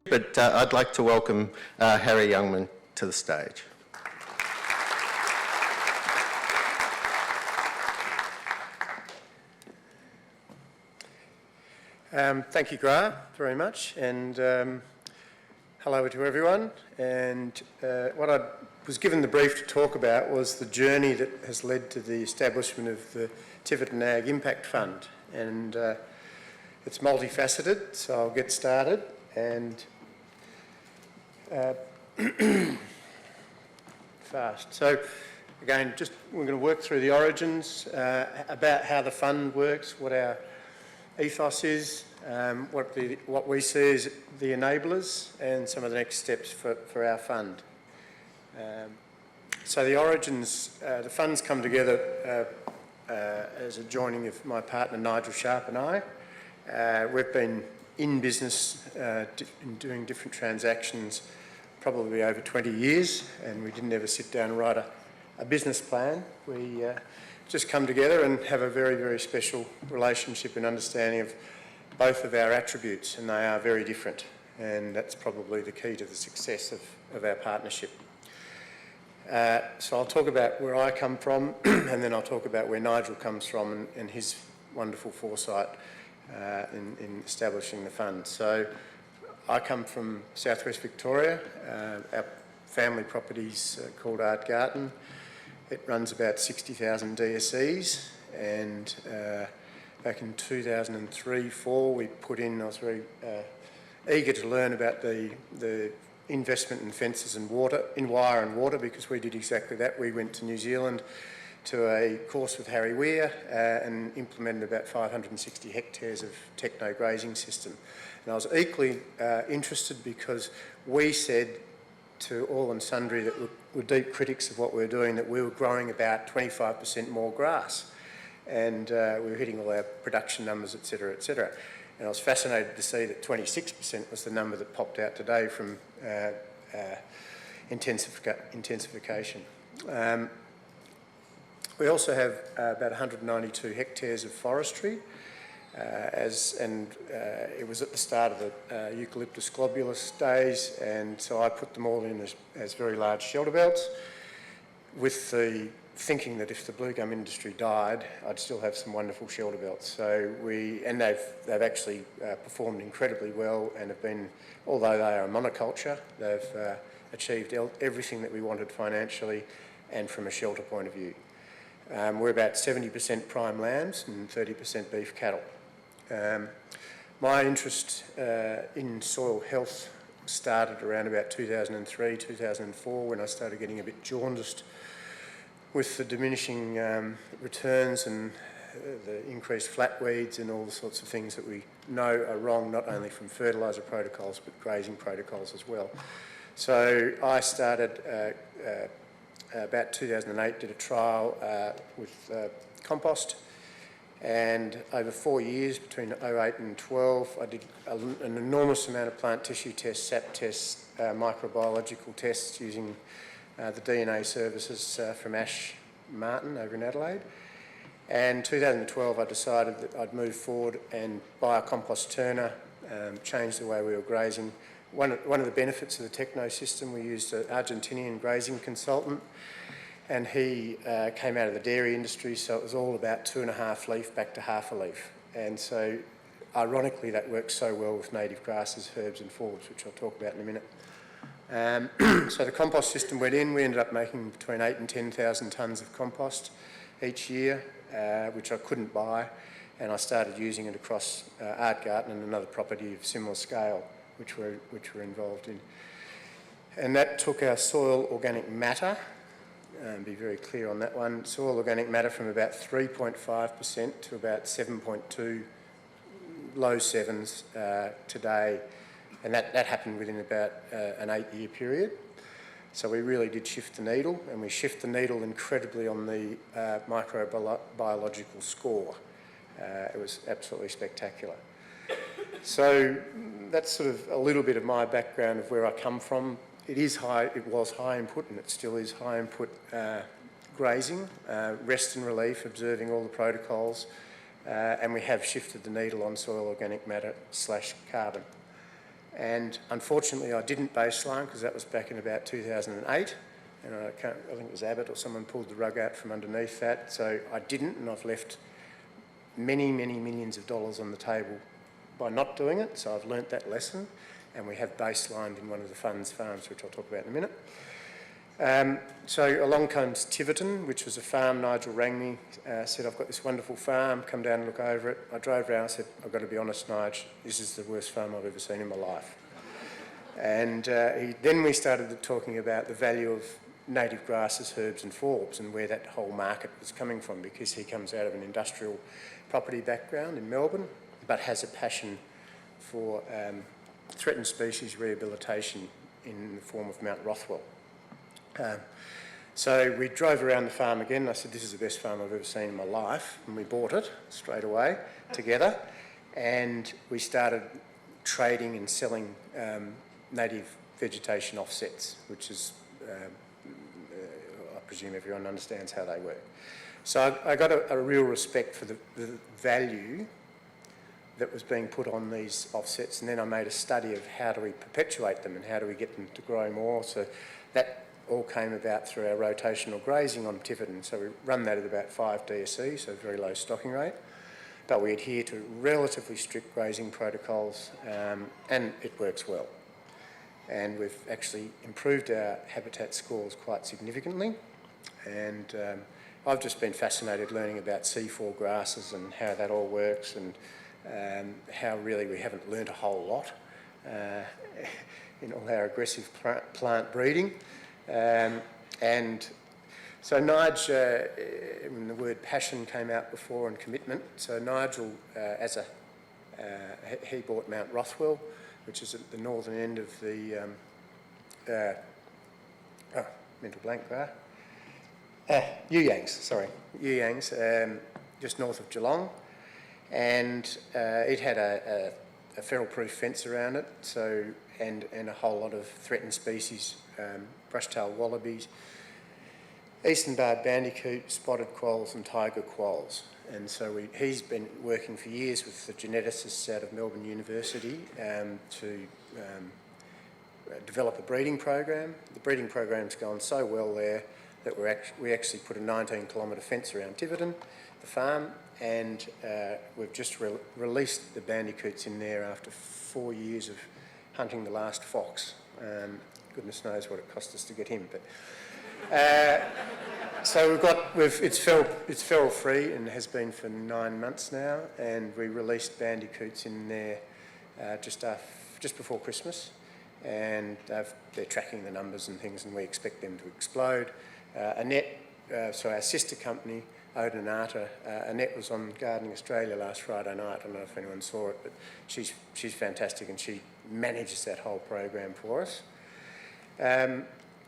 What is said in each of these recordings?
But I'd like to welcome Harry Youngman to the stage. Thank you, Gra, very much, and hello to everyone. And what I was given the brief to talk about was the journey that has led to the establishment of the Tiverton Ag Impact Fund, and it's multifaceted, so I'll get started. And fast. So again, we're going to work through the origins, about how the fund works, what our ethos is, what we see as the enablers, and some of the next steps for our fund. So the origins, the funds come together as a joining of my partner Nigel Sharp and I. We've been in business doing different transactions probably over 20 years, and we didn't ever sit down and write a business plan. We just come together and have a very, very special relationship and understanding of both of our attributes, and they are very different, and that's probably the key to the success of our partnership. So I'll talk about where I come from and then I'll talk about where Nigel comes from and his wonderful foresight in establishing the fund. So I come from southwest Victoria. Our family property's called Art Garden. It runs about 60,000 DSEs, and back in 2003-04 we put in, I was very eager to learn about the investment in fences and water, in wire and water, because we did exactly that. We went to New Zealand to a course with Harry Weir and implemented about 560 hectares of techno grazing system. And I was equally interested because we said to all and sundry that were deep critics of what we were doing that we were growing about 25% more grass, and we were hitting all our production numbers, etc., etc. And I was fascinated to see that 26% was the number that popped out today from intensification. We also have about 192 hectares of forestry, it was at the start of the eucalyptus globulus days, and so I put them all in as very large shelter belts, with the thinking that if the blue gum industry died, I'd still have some wonderful shelter belts. So they've actually performed incredibly well, and have been, although they are a monoculture, they've achieved everything that we wanted financially and from a shelter point of view. We're about 70% prime lambs and 30% beef cattle. My interest in soil health started around about 2003, 2004, when I started getting a bit jaundiced with the diminishing returns and the increased flatweeds and all the sorts of things that we know are wrong, not only from fertiliser protocols but grazing protocols as well. So I started about 2008, did a trial with compost, and over 4 years, between 2008 and 12, I did an enormous amount of plant tissue tests, sap tests, microbiological tests using the DNA services from Ash Martin over in Adelaide. And 2012 I decided that I'd move forward and buy a compost turner, change the way we were grazing. One of the benefits of the techno system, we used an Argentinian grazing consultant, and he came out of the dairy industry, so it was all about 2.5 leaf back to half a leaf. And so ironically that works so well with native grasses, herbs and forbs, which I'll talk about in a minute. So the compost system went in. We ended up making between 8,000 and 10,000 tonnes of compost each year, which I couldn't buy, and I started using it across Art Garden and another property of similar scale, which we're involved in. And that took our soil organic matter, be very clear on that one, soil organic matter from about 3.5% to about 7.2, low sevens today. And that happened within about an 8-year period. So we really did shift the needle, and we shift the needle incredibly on the microbiological score. It was absolutely spectacular. So that's sort of a little bit of my background of where I come from. It was high input, and it still is high input grazing, rest and relief, observing all the protocols, and we have shifted the needle on soil organic matter / carbon. And unfortunately, I didn't baseline because that was back in about 2008. And I think it was Abbott or someone pulled the rug out from underneath that. So I didn't, and I've left many, many millions of dollars on the table by not doing it. So I've learnt that lesson, and we have baselined in one of the fund's farms, which I'll talk about in a minute. So along comes Tiverton, which was a farm. Nigel rang me, said, I've got this wonderful farm, come down and look over it. I drove around and said, I've got to be honest, Nigel, this is the worst farm I've ever seen in my life. And then we started talking about the value of native grasses, herbs and forbs, and where that whole market was coming from, because he comes out of an industrial property background in Melbourne, but has a passion for threatened species rehabilitation in the form of Mount Rothwell. So we drove around the farm again, and I said, this is the best farm I've ever seen in my life, and we bought it straight away together, and we started trading and selling native vegetation offsets, which is I presume everyone understands how they work. So I got a real respect for the value that was being put on these offsets, and then I made a study of how do we perpetuate them and how do we get them to grow more. So that all came about through our rotational grazing on Tiverton. So we run that at about 5 DSE, so very low stocking rate. But we adhere to relatively strict grazing protocols, and it works well. And we've actually improved our habitat scores quite significantly. And I've just been fascinated learning about C4 grasses and how that all works, and how really we haven't learnt a whole lot in all our aggressive plant breeding. And so Nigel, when the word passion came out before, and commitment, so Nigel, he bought Mount Rothwell, which is at the northern end of the, mental blank there, Youngman, just north of Geelong, and it had a feral-proof fence around it, so and a whole lot of threatened species, brush-tailed wallabies, eastern barred bandicoot, spotted quolls and tiger quolls. And so he's been working for years with the geneticists out of Melbourne University to develop a breeding program. The breeding program's gone so well there that we actually put a 19-kilometre fence around Tiverton, the farm, and we've just released the bandicoots in there after 4 years of hunting the last fox. Goodness knows what it cost us to get him, but so it's feral free and has been for 9 months now, and we released bandicoots in there just before Christmas, and they're tracking the numbers and things, and we expect them to explode. Annette, so our sister company, Odinata, Annette was on Gardening Australia last Friday night. I don't know if anyone saw it, but she's fantastic, and she manages that whole program for us.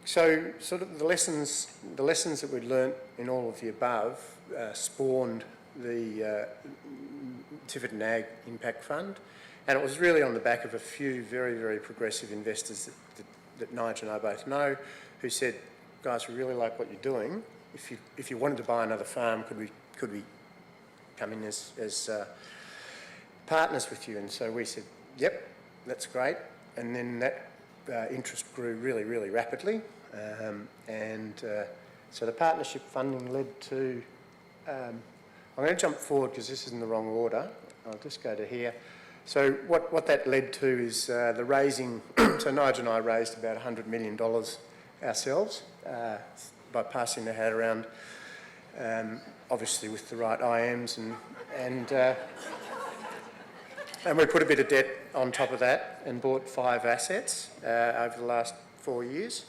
So sort of the lessons that we'd learnt in all of the above spawned the Tiverton Ag Impact Fund, and it was really on the back of a few very, very progressive investors that Nigel and I both know, who said, guys, we really like what you're doing. If you wanted to buy another farm, could we come in as partners with you? And so we said, yep, that's great. And then that interest grew really, really rapidly. So the partnership funding led to, I'm going to jump forward because this is in the wrong order. I'll just go to here. So what that led to is the raising, so Nigel and I raised about $100 million ourselves by passing the hat around, obviously with the right IMs, and we put a bit of debt on top of that and bought 5 assets over the last 4 years.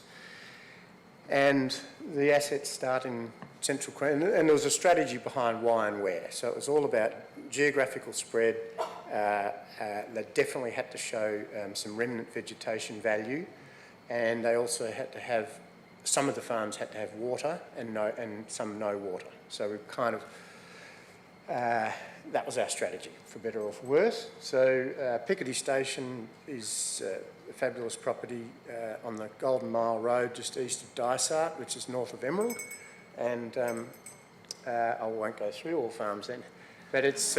And the assets start in Central Queensland, and there was a strategy behind why and where. So it was all about geographical spread. They definitely had to show some remnant vegetation value, and they also had to have, some of the farms had to have water and some no water. So we kind of, that was our strategy, for better or for worse. So Piccadilly Station is a fabulous property on the Golden Mile Road, just east of Dysart, which is north of Emerald. And I won't go through all farms then, but it's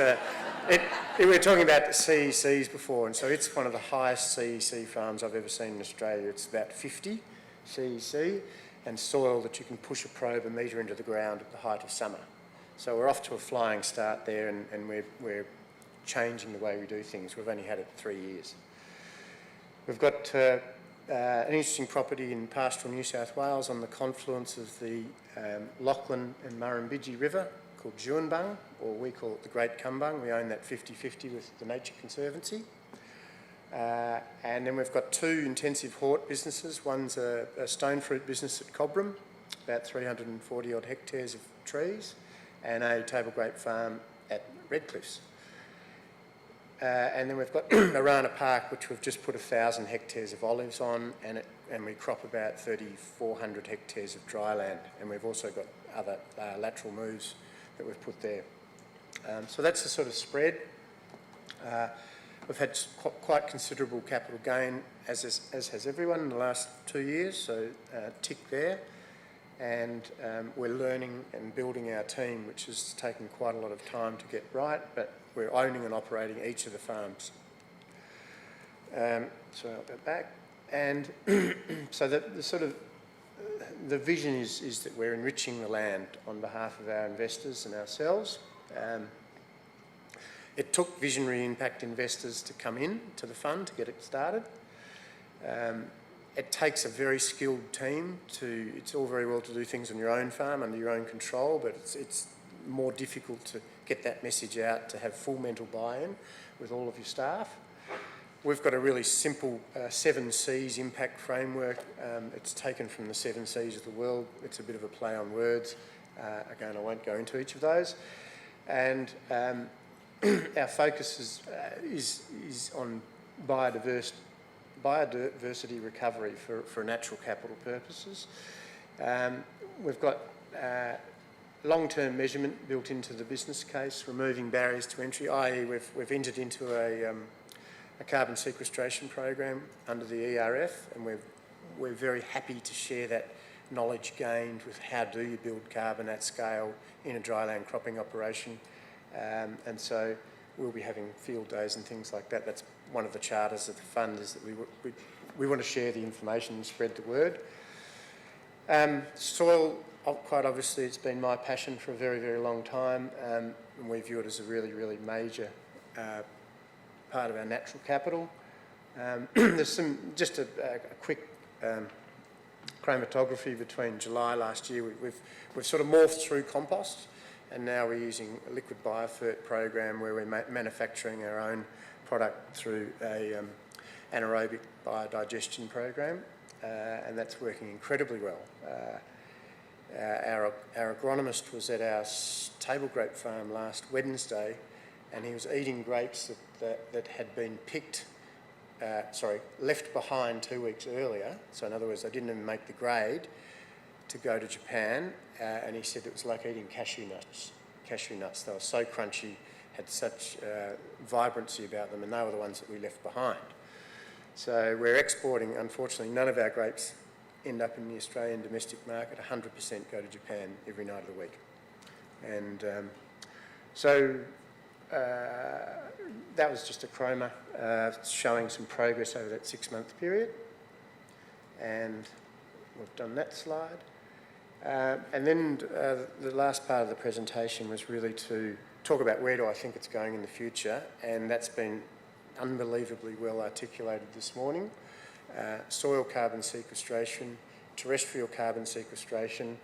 were talking about the CECs before, and so it's one of the highest CEC farms I've ever seen in Australia. It's about 50 CEC, and soil that you can push a probe a metre into the ground at the height of summer. So we're off to a flying start there, and we're changing the way we do things. We've only had it 3 years. We've got an interesting property in pastoral New South Wales on the confluence of the Lachlan and Murrumbidgee River called Juanbung, or we call it the Great Cumbung. We own that 50-50 with the Nature Conservancy. And then we've got 2 intensive hort businesses. One's a stone fruit business at Cobram, about 340 odd hectares of trees, and a table grape farm at Redcliffs. And then we've got Arana Park, which we've just put 1,000 hectares of olives on, and we crop about 3,400 hectares of dry land. And we've also got other lateral moves that we've put there. So that's the sort of spread. We've had quite considerable capital gain, as has everyone in the last 2 years, so tick there. And we're learning and building our team, which has taken quite a lot of time to get right, but we're owning and operating each of the farms. So I'll go back. And so the vision is that we're enriching the land on behalf of our investors and ourselves. It took visionary impact investors to come in to the fund to get it started. It takes a very skilled team it's all very well to do things on your own farm under your own control, but it's more difficult to get that message out, to have full mental buy-in with all of your staff. We've got a really simple 7 Cs impact framework. It's taken from the 7 Cs of the world. It's a bit of a play on words. Again, I won't go into each of those. And our focus is on biodiversity recovery for natural capital purposes. We've got long-term measurement built into the business case, removing barriers to entry, i.e. we've entered into a carbon sequestration program under the ERF, and we're very happy to share that knowledge gained with how do you build carbon at scale in a dryland cropping operation. And so we'll be having field days and things like that. That's one of the charters of the fund, is that we want to share the information and spread the word. Soil, quite obviously, it's been my passion for a very, very long time, and we view it as a really, really major part of our natural capital. There's just a quick chromatography between July last year. We've sort of morphed through compost, and now we're using a liquid biofert program where we're manufacturing our own product through a anaerobic biodigestion program, and that's working incredibly well. Our agronomist was at our table grape farm last Wednesday, and he was eating grapes that had been left behind 2 weeks earlier. So in other words, they didn't even make the grade to go to Japan, and he said it was like eating cashew nuts. They were so crunchy, had such vibrancy about them, and they were the ones that we left behind. So we're exporting. Unfortunately, none of our grapes end up in the Australian domestic market. 100% go to Japan every night of the week. And that was just a chroma showing some progress over that 6-month period. And we've done that slide. And then the last part of the presentation was really to talk about where do I think it's going in the future, and that's been unbelievably well articulated this morning. Soil carbon sequestration, terrestrial carbon sequestration,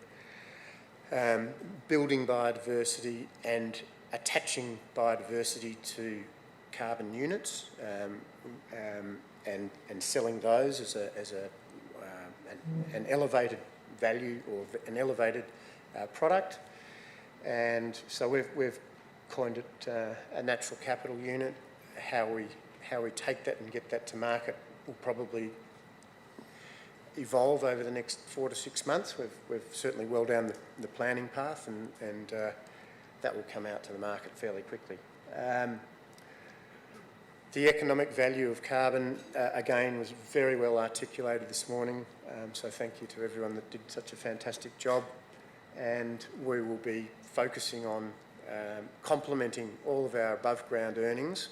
building biodiversity and attaching biodiversity to carbon units, and selling those as an elevated value or an elevated product. And so we've coined it a natural capital unit. How we take that and get that to market will probably evolve over the next 4 to 6 months. We've certainly well down the planning path, and that will come out to the market fairly quickly. The economic value of carbon, again, was very well articulated this morning, so thank you to everyone that did such a fantastic job. And we will be focusing on complementing all of our above ground earnings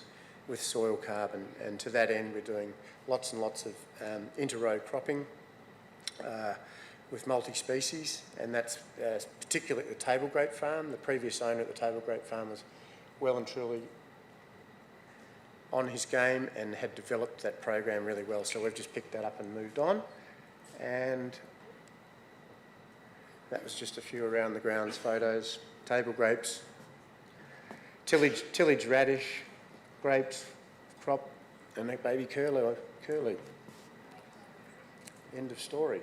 with soil carbon, and to that end we're doing lots and lots of inter-row cropping with multi-species, and that's particularly at the table grape farm. The previous owner at the table grape farm was well and truly on his game and had developed that program really well, so we've just picked that up and moved on. And that was just a few around the grounds photos. Table grapes, tillage radish, grapes, crop, and that baby curlew. End of story.